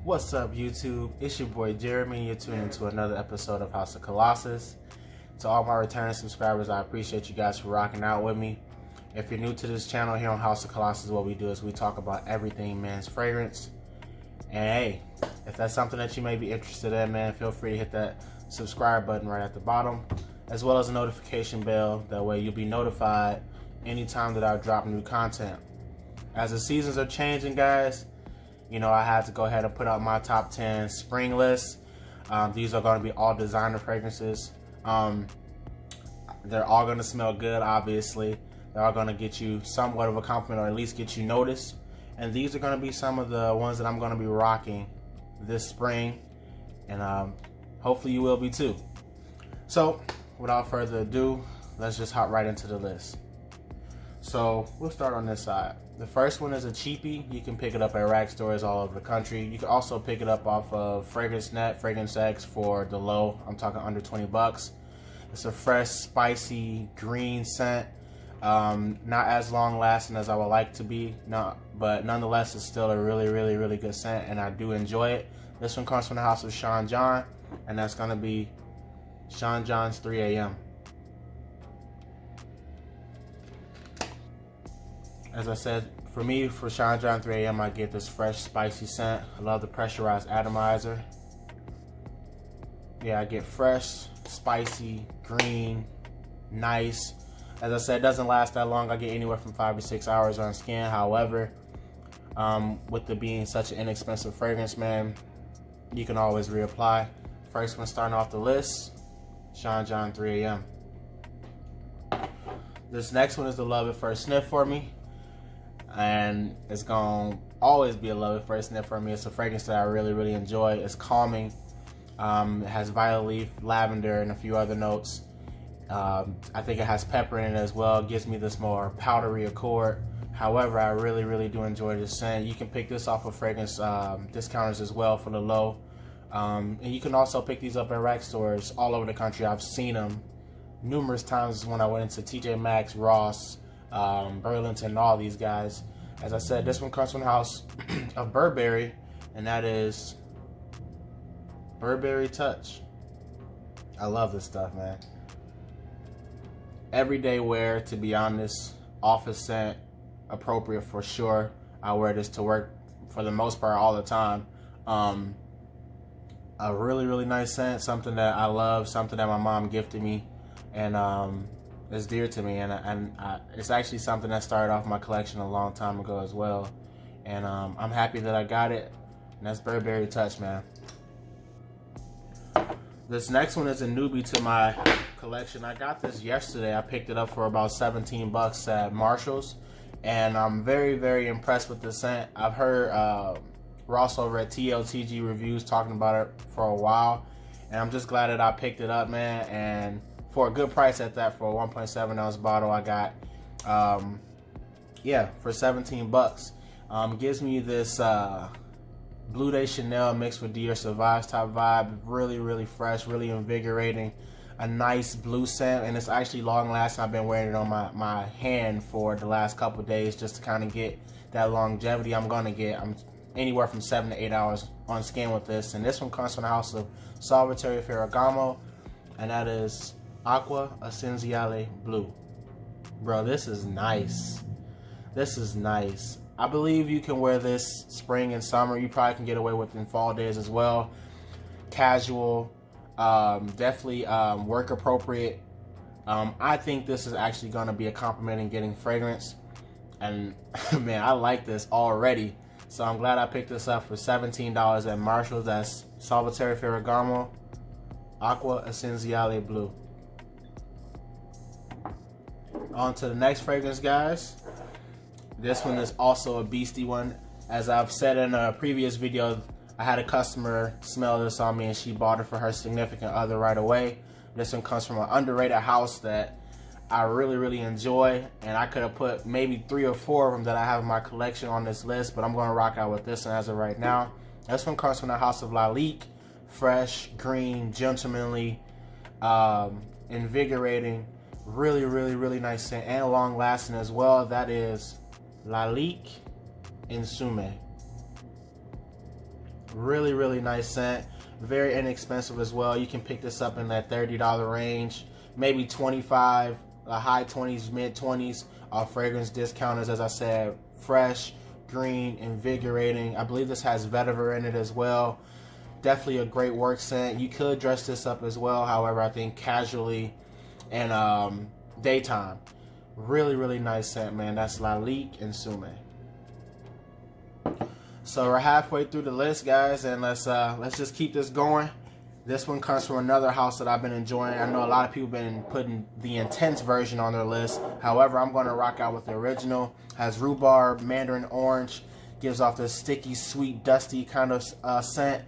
What's up, YouTube? It's your boy Jeremy. You're tuning into another episode of House of Kollasus. To all my returning subscribers, I appreciate you guys for rocking out with me. If you're new to this channel here on House of Kollasus, what we do is we talk about everything men's fragrance. And hey, if that's something that you may be interested in, man, feel free to hit that subscribe button right at the bottom, as well as a notification bell. That way you'll be notified anytime that I drop new content. As the seasons are changing, guys, you know, I had to go ahead and put out my top 10 spring list. These are going to be all designer fragrances. They're all going to smell good, obviously. They're all going to get you somewhat of a compliment, or at least get you noticed. And these are going to be some of the ones that I'm going to be rocking this spring. And hopefully you will be too. So, without further ado, let's just hop right into the list. So, we'll start on this side. The first one is a cheapie. You can pick it up at rack stores all over the country. You can also pick it up off of Fragrance Net, Fragrance X for the low. I'm talking under 20 bucks. It's a fresh, spicy, green scent. Not as long lasting as I would like to be, but nonetheless, it's still a really good scent, and I do enjoy it. This one comes from the house of Shawn John, and that's going to be Shawn John's 3 a.m. As I said, for me, for Shawn John 3 a.m., I get this fresh, spicy scent. I love the pressurized atomizer. Yeah, I get fresh, spicy, green, nice. As I said, it doesn't last that long. I get anywhere from 5 to 6 hours on skin. However, with it being such an inexpensive fragrance, man, you can always reapply. First one starting off the list, Shawn John 3 a.m. This next one is the Love at First Sniff for me. And it's gonna always be a love at first sniff for me. It's a fragrance that I really enjoy. It's calming. It has violet leaf, lavender, and a few other notes. I think it has pepper in it as well. It gives me this more powdery accord. However, I really do enjoy this scent. You can pick this off of fragrance discounters as well for the low. And you can also pick these up at rack stores all over the country. I've seen them numerous times when I went into TJ Maxx, Ross, Burlington, all these guys. As I said, this one comes from the house of Burberry, and that is Burberry Touch. I love this stuff, man. Everyday wear, to be honest. Office scent, appropriate for sure. I wear this to work for the most part all the time. A really nice scent, something that I love, something that my mom gifted me, and it's dear to me, and it's actually something that started off my collection a long time ago as well, and I'm happy that I got it. And that's Burberry Touch, man. This next one is a newbie to my collection. I got this yesterday. I picked it up for about 17 bucks at Marshall's, and I'm very impressed with the scent. I've heard Ross over at TLTG Reviews talking about it for a while, and I'm just glad that I picked it up, man. And for a good price at that, for a 1.7 ounce bottle, I got, for 17 bucks. Gives me this Blue Day Chanel mixed with Dior Sauvage type vibe. Really fresh, really invigorating. A nice blue scent, and it's actually long lasting. I've been wearing it on my hand for the last couple of days just to kind of get that longevity I'm anywhere from 7 to 8 hours on skin with this. And this one comes from the house of Salvatore Ferragamo, and that is Aqua Ascension Blue. Bro, this is nice. This is nice. I believe you can wear this spring and summer. You probably can get away with it in fall days as well. Casual, definitely work appropriate. I think this is actually going to be a compliment in getting fragrance. And man, I like this already. So I'm glad I picked this up for $17 at Marshall's. That's Salvatore Ferragamo Aqua Ascension Blue. On to the next fragrance, guys. This one is also a beastie one. As I've said in a previous video, I had a customer smell this on me and she bought it for her significant other right away. This one comes from an underrated house that I really enjoy, and I could have put maybe 3 or 4 of them that I have in my collection on this list, but I'm going to rock out with this one as of right now. This one comes from the house of Lalique. Fresh, green, gentlemanly, invigorating, really nice scent, and long lasting as well. That is Lalique Insume. Really, really nice scent. Very inexpensive as well. You can pick this up in that $30 range, maybe 25, high 20s, mid 20s. Fragrance discounters, as I said, fresh, green, invigorating. I believe this has vetiver in it as well. Definitely a great work scent. You could dress this up as well. However, I think casually and daytime. Really, really nice scent, man. That's Lalique and Sume. So we're halfway through the list, guys, and let's just keep this going. This one comes from another house that I've been enjoying. I know a lot of people have been putting the intense version on their list. However, I'm going to rock out with the original. Has Rhubarb Mandarin orange. Gives off this sticky, sweet, dusty kind of scent.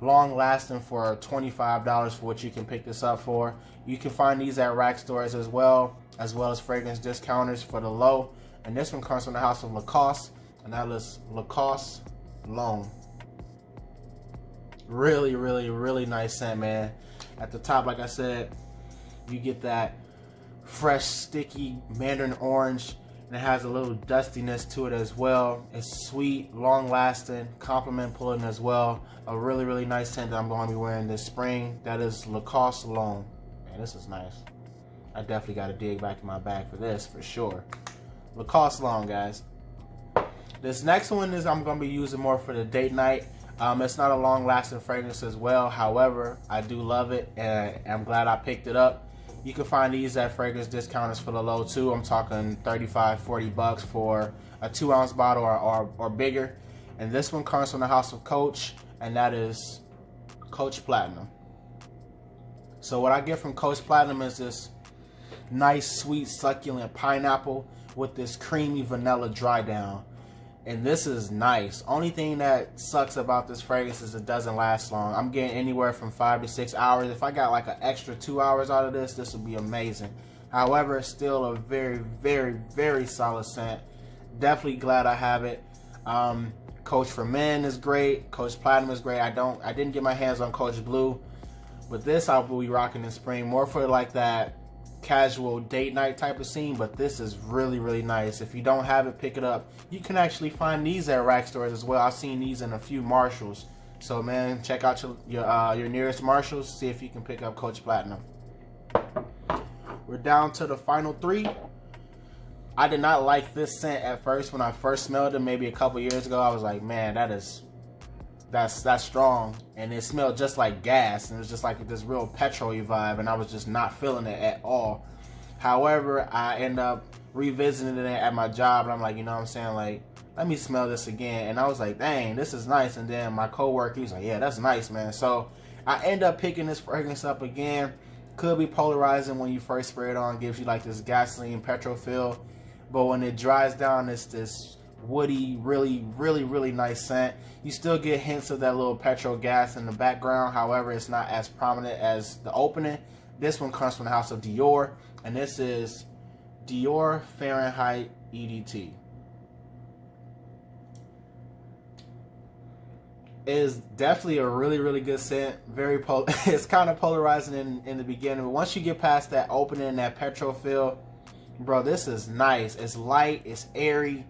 Long lasting for $25 for what you can pick this up for. You can find these at rack stores as well as fragrance discounters for the low. And this one comes from the house of Lacoste, and that is Lacoste Long. Really, really, really nice scent, man. At the top, like I said, you get that fresh, sticky Mandarin orange, and it has a little dustiness to it as well. It's sweet, long lasting, compliment pulling as well. A really, really nice scent that I'm going to be wearing this spring. That is Lacoste Long. Man, this is nice. I definitely got to dig back in my bag for this, for sure. Lacoste Long, guys. This next one is I'm going to be using more for the date night. It's not a long-lasting fragrance as well. However, I do love it, and I'm glad I picked it up. You can find these at fragrance discounters for the low, too. I'm talking $35-40 for a 2-ounce bottle or bigger. And this one comes from the house of Coach, and that is Coach Platinum. So what I get from Coach Platinum is this nice, sweet, succulent pineapple with this creamy vanilla dry down. And this is nice. Only thing that sucks about this fragrance is it doesn't last long. I'm getting anywhere from 5 to 6 hours. If I got like an extra 2 hours out of this, this would be amazing. However, it's still a very, very, very solid scent. Definitely glad I have it. Coach for Men is great. Coach Platinum is great. I didn't get my hands on Coach Blue, but this I'll be rocking in spring. More for like that casual date night type of scene, but this is really, really nice. If you don't have it, pick it up. You can actually find these at rack stores as well. I've seen these in a few Marshalls. So man, check out your nearest Marshalls, see if you can pick up Coach Platinum. We're down to the final 3. I did not like this scent at first. When I first smelled it maybe a couple years ago, I was like, man, that's strong, and it smelled just like gas, and it was just like this real petrol-y vibe, and I was just not feeling it at all. However, I end up revisiting it at my job, and I'm like, you know what I'm saying, like, let me smell this again, and I was like, dang, this is nice. And then my coworker, he's like, yeah, that's nice, man. So I end up picking this fragrance up again. Could be polarizing when you first spray it on, gives you like this gasoline petrol feel, but when it dries down, it's this woody, really, really, really nice scent. You still get hints of that little petrol gas in the background. However, it's not as prominent as the opening. This one comes from the house of Dior, and this is Dior Fahrenheit EDT. It is definitely a really, really good scent. It's kind of polarizing in the beginning, but once you get past that opening, that petrol feel, bro, this is nice. It's light, it's airy,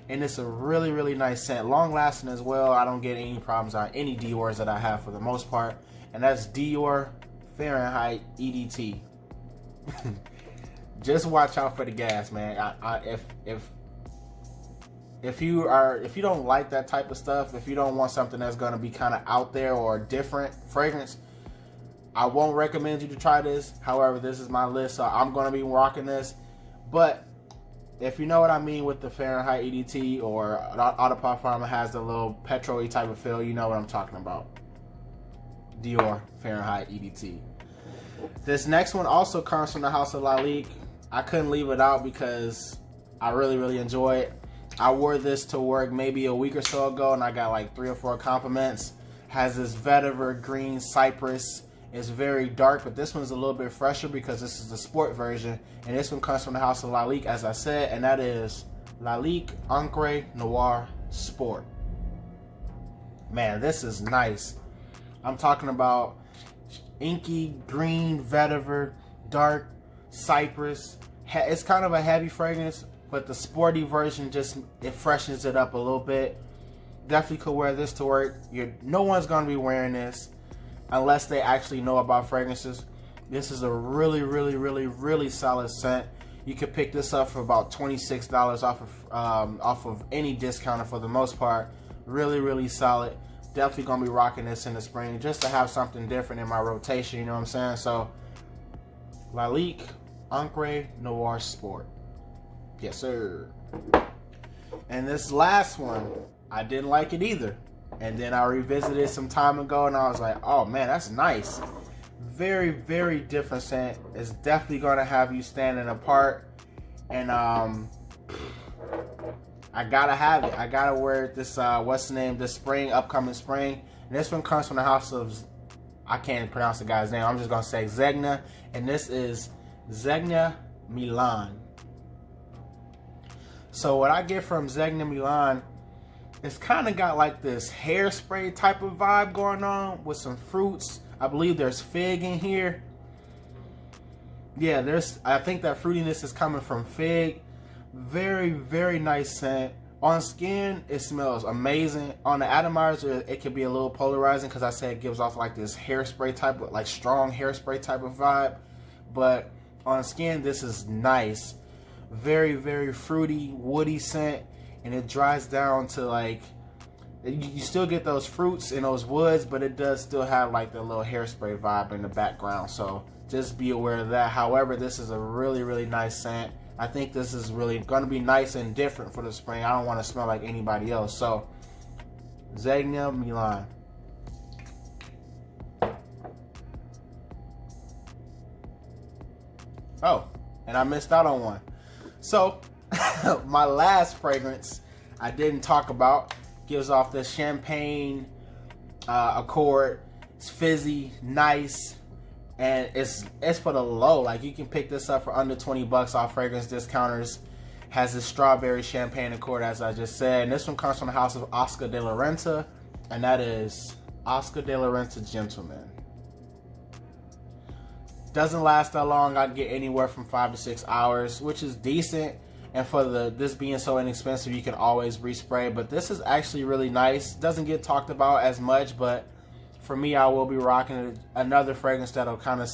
and it's a really, really nice scent. Long lasting as well. I don't get any problems on any Dior's that I have for the most part. And that's Dior Fahrenheit EDT. Just watch out for the gas, man. If you don't like that type of stuff, if you don't want something that's gonna be kind of out there or different fragrance, I won't recommend you to try this. However, this is my list, so I'm gonna be rocking this. But if you know what I mean with the Fahrenheit EDT, or Eau de Parfum has the little petrol-y type of feel, you know what I'm talking about. Dior Fahrenheit EDT. This next one also comes from the house of Lalique. I couldn't leave it out because I really, really enjoy it. I wore this to work maybe a week or so ago, and I got like 3 or 4 compliments. Has this vetiver green cypress. It's very dark, but this one's a little bit fresher because this is the sport version. And this one comes from the house of Lalique, as I said, and that is Lalique Encre Noir Sport. Man, this is nice. I'm talking about inky, green, vetiver, dark, cypress. It's kind of a heavy fragrance, but the sporty version it freshens it up a little bit. Definitely could wear this to work. No one's gonna be wearing this unless they actually know about fragrances. This is a really, really, really, really solid scent. You could pick this up for about $26 off of any discounter for the most part. Really, really solid. Definitely gonna be rocking this in the spring just to have something different in my rotation. You know what I'm saying? So, Lalique Encre Noir Sport. Yes, sir. And this last one, I didn't like it either. And then I revisited it some time ago, and I was like, oh man, that's nice. Very, very different scent. It's definitely gonna have you standing apart. And I gotta have it. I gotta wear this. What's the name? This spring, upcoming spring. And this one comes from the house of, I can't pronounce the guy's name. I'm just gonna say Zegna, and this is Zegna Milan. So what I get from Zegna Milan, it's kind of got like this hairspray type of vibe going on with some fruits. I believe there's fig in here. Yeah, I think that fruitiness is coming from fig. Very, very nice scent. On skin, it smells amazing. On the atomizer, it can be a little polarizing because I said it gives off like this hairspray type of, like strong hairspray type of vibe. But on skin, this is nice. Very, very fruity, woody scent. And it dries down to like, you still get those fruits and those woods, but it does still have like the little hairspray vibe in the background. So just be aware of that. However, this is a really, really nice scent. I think this is really going to be nice and different for the spring. I don't want to smell like anybody else. So, Zegna Milan. Oh, and I missed out on one. So, my last fragrance I didn't talk about gives off this champagne accord. It's fizzy, nice, and it's for the low. Like, you can pick this up for under 20 bucks off fragrance discounters. Has this strawberry champagne accord, as I just said. And this one comes from the house of Oscar de la Renta, and that is Oscar de la Renta Gentleman. Doesn't last that long. I'd get anywhere from 5 to 6 hours, which is decent. And for this being so inexpensive, you can always respray. But this is actually really nice. Doesn't get talked about as much, but for me, I will be rocking another fragrance that'll kind of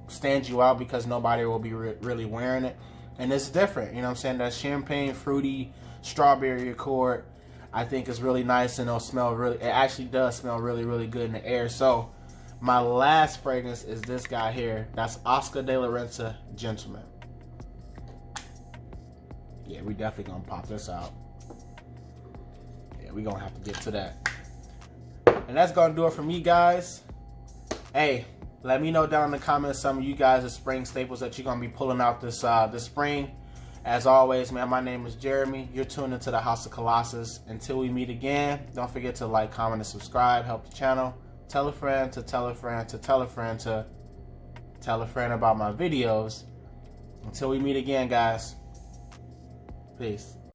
stand you out because nobody will be really wearing it. And it's different, you know what I'm saying? That champagne, fruity, strawberry accord, I think is really nice, and it'll smell really, it actually does smell really, really good in the air. So my last fragrance is this guy here. That's Oscar de la Renta Gentleman. Yeah, we definitely gonna pop this out. Yeah, we gonna have to get to that. And that's gonna do it for me, guys. Hey, let me know down in the comments some of you guys' spring staples that you're gonna be pulling out this spring. As always, man, my name is Jeremy. You're tuned into the House of Kollasus. Until we meet again, don't forget to like, comment, and subscribe. Help the channel. Tell a friend to tell a friend to tell a friend to tell a friend about my videos. Until we meet again, guys. Peace.